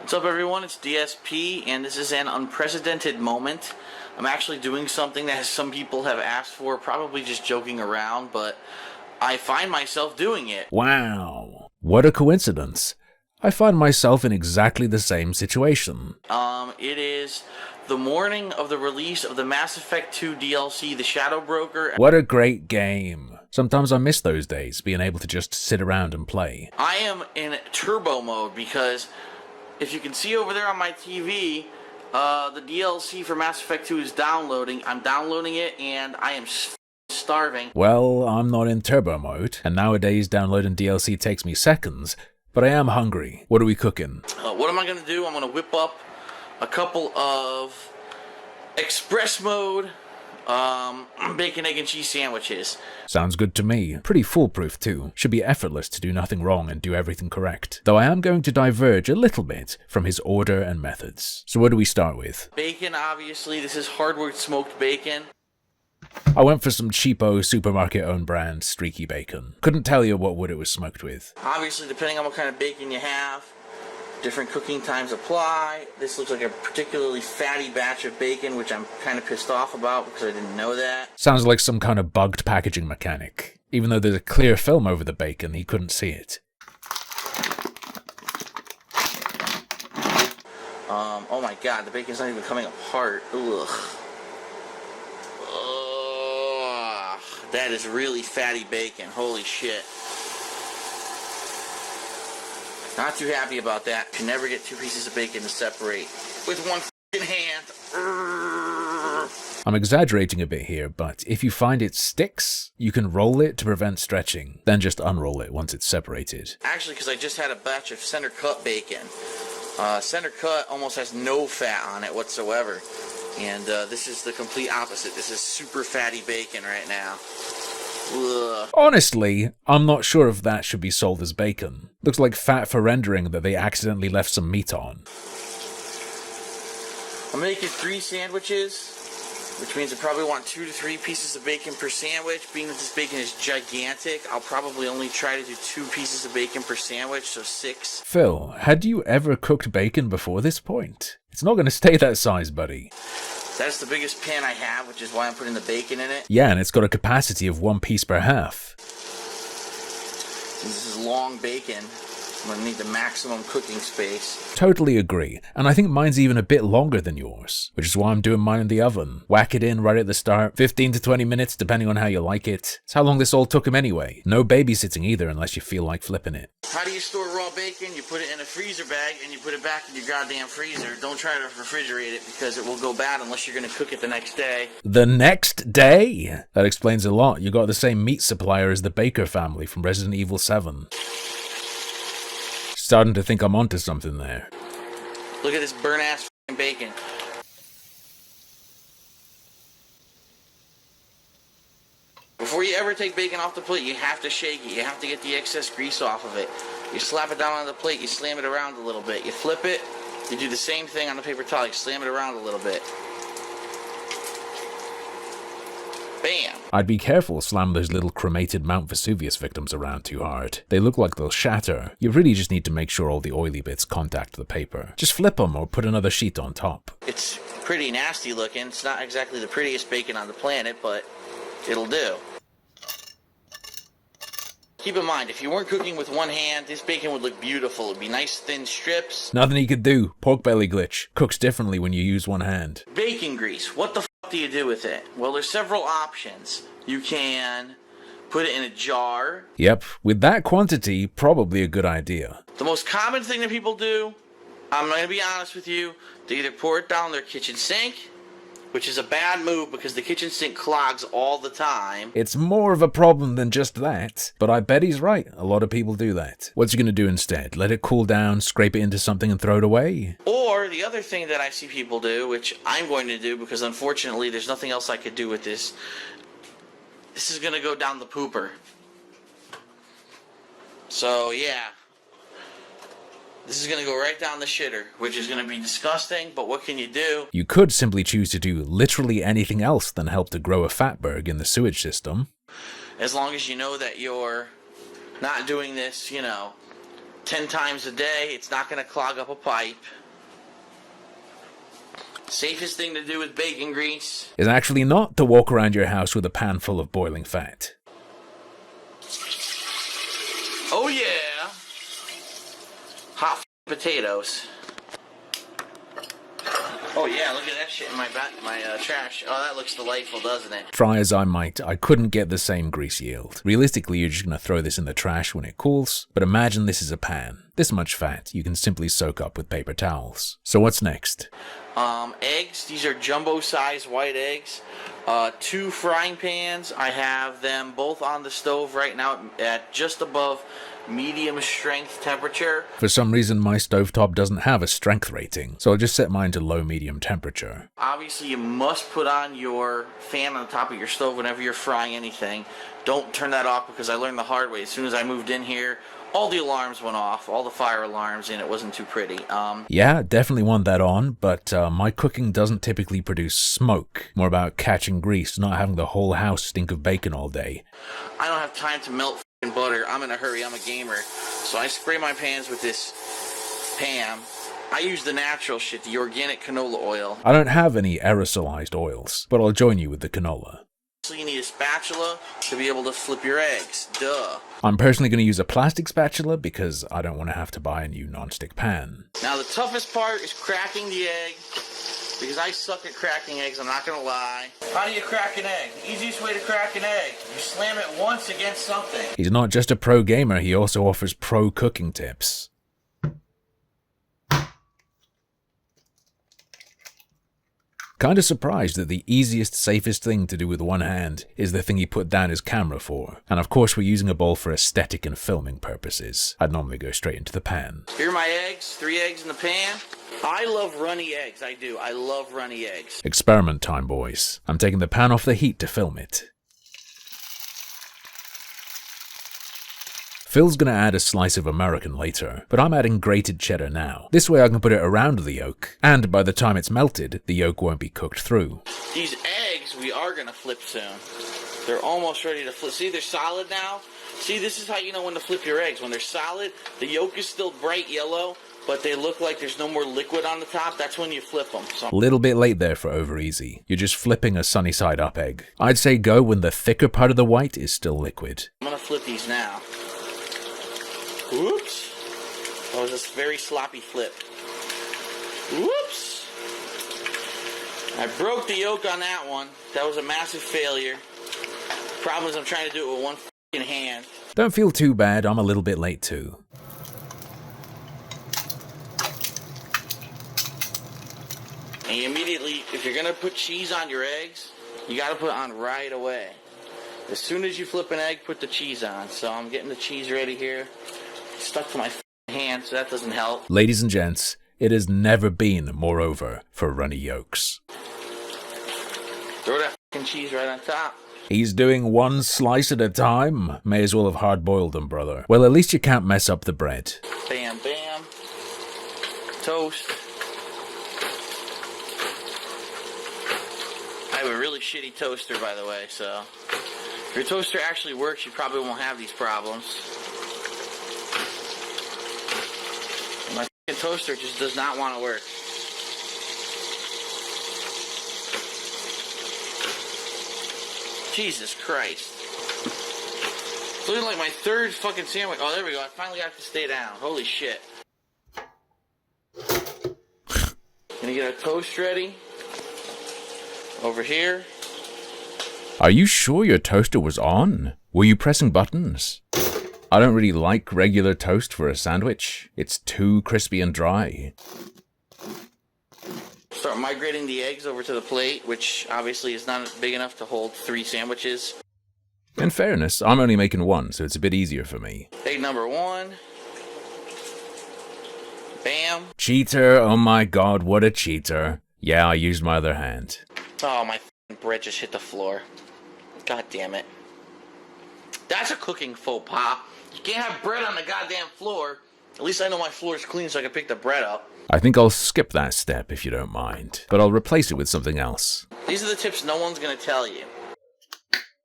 What's up, everyone? It's DSP, and this is an unprecedented moment. I'm actually doing something that some people have asked for, probably just joking around, but I find myself doing it. Wow, what a coincidence. I find myself in exactly the same situation. It is the morning of the release of the Mass Effect 2 DLC, The Shadow Broker. What a great game. Sometimes I miss those days, being able to just sit around and play. I am in turbo mode because if you can see over there on my TV, the DLC for Mass Effect 2 is downloading. I'm downloading it, and I am starving. Well, I'm not in turbo mode, and nowadays downloading DLC takes me seconds, but I am hungry. What are we cooking? What am I going to do? I'm going to whip up a couple of express mode bacon, egg, and cheese sandwiches. Sounds good to me. Pretty foolproof too. Should be effortless to do nothing wrong and do everything correct. Though I am going to diverge a little bit from his order and methods. So what do we start with? Bacon, obviously. This is hardwood smoked bacon. I went for some cheapo supermarket own brand streaky bacon. Couldn't tell you what wood it was smoked with. Obviously, depending on what kind of bacon you have, different cooking times apply. This looks like a particularly fatty batch of bacon, which I'm kind of pissed off about because I didn't know that. Sounds like some kind of bugged packaging mechanic. Even though there's a clear film over the bacon, he couldn't see it. Oh my god, the bacon's not even coming apart. Ugh. Ugh. That is really fatty bacon. Holy shit. Not too happy about that. You can never get two pieces of bacon to separate with one f***ing hand. I'm exaggerating a bit here, but if you find it sticks, you can roll it to prevent stretching, then just unroll it once it's separated. Actually, because I just had a batch of center cut bacon. Center cut almost has no fat on it whatsoever. And this is the complete opposite. This is super fatty bacon right now. Ugh. Honestly, I'm not sure if that should be sold as bacon. Looks like fat for rendering that they accidentally left some meat on. I'm making 3 sandwiches, which means I probably want 2 to 3 pieces of bacon per sandwich. Being that this bacon is gigantic, I'll probably only try to do 2 pieces of bacon per sandwich, so 6. Phil, had you ever cooked bacon before this point? It's not going to stay that size, buddy. That's the biggest pan I have, which is why I'm putting the bacon in it. Yeah, and it's got a capacity of 1 piece per half. This is long bacon. I'm going to need the maximum cooking space. Totally agree, and I think mine's even a bit longer than yours, which is why I'm doing mine in the oven. Whack it in right at the start, 15 to 20 minutes depending on how you like it. It's how long this all took him anyway. No babysitting either unless you feel like flipping it. How do you store raw bacon? You put it in a freezer bag and you put it back in your goddamn freezer. Don't try to refrigerate it because it will go bad unless you're going to cook it the next day. The next day? That explains a lot. You got the same meat supplier as the Baker family from Resident Evil 7. Starting to think I'm onto something there. Look at this burnt-ass bacon. Before you ever take bacon off the plate, you have to shake it. You have to get the excess grease off of it. You slap it down on the plate, you slam it around a little bit. You flip it, you do the same thing on the paper towel. You slam it around a little bit. Bam! I'd be careful slamming those little cremated Mount Vesuvius victims around too hard. They look like they'll shatter. You really just need to make sure all the oily bits contact the paper. Just flip them or put another sheet on top. It's pretty nasty looking. It's not exactly the prettiest bacon on the planet, but it'll do. Keep in mind, if you weren't cooking with one hand, this bacon would look beautiful. It'd be nice thin strips. Nothing you could do. Pork belly glitch. Cooks differently when you use one hand. Bacon grease. What the f*** do you do with it? Well, there's several options. You can put it in a jar. Yep, with that quantity, probably a good idea. The most common thing that people do, I'm going to be honest with you, they either pour it down their kitchen sink, which is a bad move because the kitchen sink clogs all the time. It's more of a problem than just that, but I bet he's right. A lot of people do that. What's he gonna do instead? Let it cool down, scrape it into something and throw it away? Or the other thing that I see people do, which I'm going to do because unfortunately there's nothing else I could do with this. This is gonna go down the pooper. So yeah. This is going to go right down the shitter, which is going to be disgusting, but what can you do? You could simply choose to do literally anything else than help to grow a fatberg in the sewage system. As long as you know that you're not doing this, you know, 10 times a day. It's not going to clog up a pipe. Safest thing to do with bacon grease is actually not to walk around your house with a pan full of boiling fat. Oh yeah! Hot potatoes. Oh yeah, look at that shit in my trash. Oh, that looks delightful, doesn't it? Try as I might, I couldn't get the same grease yield. Realistically, you're just gonna throw this in the trash when it cools, but imagine this is a pan. This much fat, you can simply soak up with paper towels. So what's next? Eggs. These are jumbo-sized white eggs. 2 frying pans. I have them both on the stove right now at just above medium strength temperature. For some reason, my stovetop doesn't have a strength rating, so I'll just set mine to low-medium temperature. Obviously, you must put on your fan on the top of your stove whenever you're frying anything. Don't turn that off, because I learned the hard way. As soon as I moved in here, all the alarms went off, all the fire alarms, and it wasn't too pretty. Yeah, definitely want that on, but my cooking doesn't typically produce smoke. More about catching grease, not having the whole house stink of bacon all day. I don't have time to melt f***ing butter. I'm in a hurry. I'm a gamer. So I spray my pans with this Pam. I use the natural shit, the organic canola oil. I don't have any aerosolized oils, but I'll join you with the canola. So you need a spatula to be able to flip your eggs. Duh. I'm personally going to use a plastic spatula because I don't want to have to buy a new nonstick pan. Now the toughest part is cracking the egg, because I suck at cracking eggs, I'm not going to lie. How do you crack an egg? The easiest way to crack an egg, you slam it once against something. He's not just a pro gamer, he also offers pro cooking tips. Kinda surprised that the easiest, safest thing to do with one hand is the thing he put down his camera for. And of course we're using a bowl for aesthetic and filming purposes. I'd normally go straight into the pan. Here are my eggs, 3 eggs in the pan. I love runny eggs, I do. I love runny eggs. Experiment time, boys. I'm taking the pan off the heat to film it. Phil's gonna add a slice of American later, but I'm adding grated cheddar now. This way I can put it around the yolk, and by the time it's melted, the yolk won't be cooked through. These eggs we are gonna flip soon. They're almost ready to flip. See, they're solid now. See, this is how you know when to flip your eggs. When they're solid, the yolk is still bright yellow, but they look like there's no more liquid on the top. That's when you flip them. So little bit late there for over easy. You're just flipping a sunny side up egg. I'd say go when the thicker part of the white is still liquid. I'm gonna flip these now. Oops. That was a very sloppy flip. Whoops. I broke the yolk on that one. That was a massive failure. Problem is I'm trying to do it with one f***ing hand. Don't feel too bad, I'm a little bit late too. And you immediately, if you're gonna put cheese on your eggs, you gotta put it on right away. As soon as you flip an egg, put the cheese on. So I'm getting the cheese ready here. Stuck to my hand, so that doesn't help. Ladies and gents, it has never been more over for runny yolks. Throw that f***ing cheese right on top. He's doing one slice at a time. May as well have hard-boiled them, brother. Well, at least you can't mess up the bread. Bam, bam. Toast. I have a really shitty toaster, by the way, so if your toaster actually works, you probably won't have these problems. My f***ing toaster just does not want to work. Jesus Christ. It's looking like my third fucking sandwich. Oh, there we go. I finally got it to stay down. Holy shit. Gonna get our toast ready. Over here. Are you sure your toaster was on? Were you pressing buttons? I don't really like regular toast for a sandwich. It's too crispy and dry. Start migrating the eggs over to the plate, which obviously is not big enough to hold 3 sandwiches. In fairness, I'm only making one, so it's a bit easier for me. Egg number 1. Bam. Cheater, oh my god, what a cheater. Yeah, I used my other hand. Oh, my bread just hit the floor. God damn it. That's a cooking faux pas. You can't have bread on the goddamn floor. At least I know my floor is clean so I can pick the bread up. I think I'll skip that step if you don't mind, but I'll replace it with something else. These are the tips no one's gonna tell you.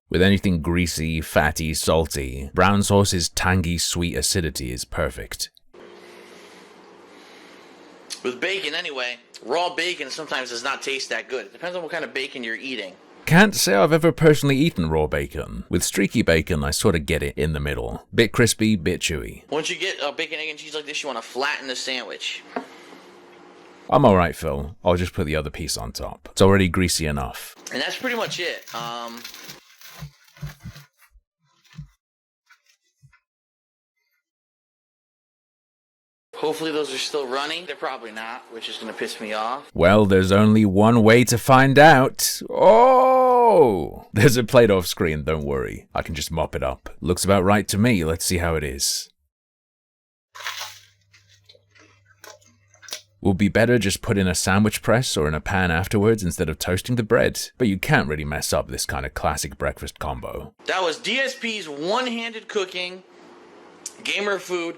With anything greasy, fatty, salty, brown sauce's tangy, sweet acidity is perfect. With bacon anyway, raw bacon sometimes does not taste that good. It depends on what kind of bacon you're eating. Can't say I've ever personally eaten raw bacon. With streaky bacon, I sort of get it in the middle. Bit crispy, bit chewy. Once you get bacon, egg, and cheese like this, you want to flatten the sandwich. I'm alright, Phil. I'll just put the other piece on top. It's already greasy enough. And that's pretty much it. Hopefully those are still running. They're probably not, which is going to piss me off. Well, there's only one way to find out. Oh! There's a plate off screen, don't worry. I can just mop it up. Looks about right to me. Let's see how it is. Would be better just put in a sandwich press or in a pan afterwards instead of toasting the bread, but you can't really mess up this kind of classic breakfast combo. That was DSP's one-handed cooking, gamer food.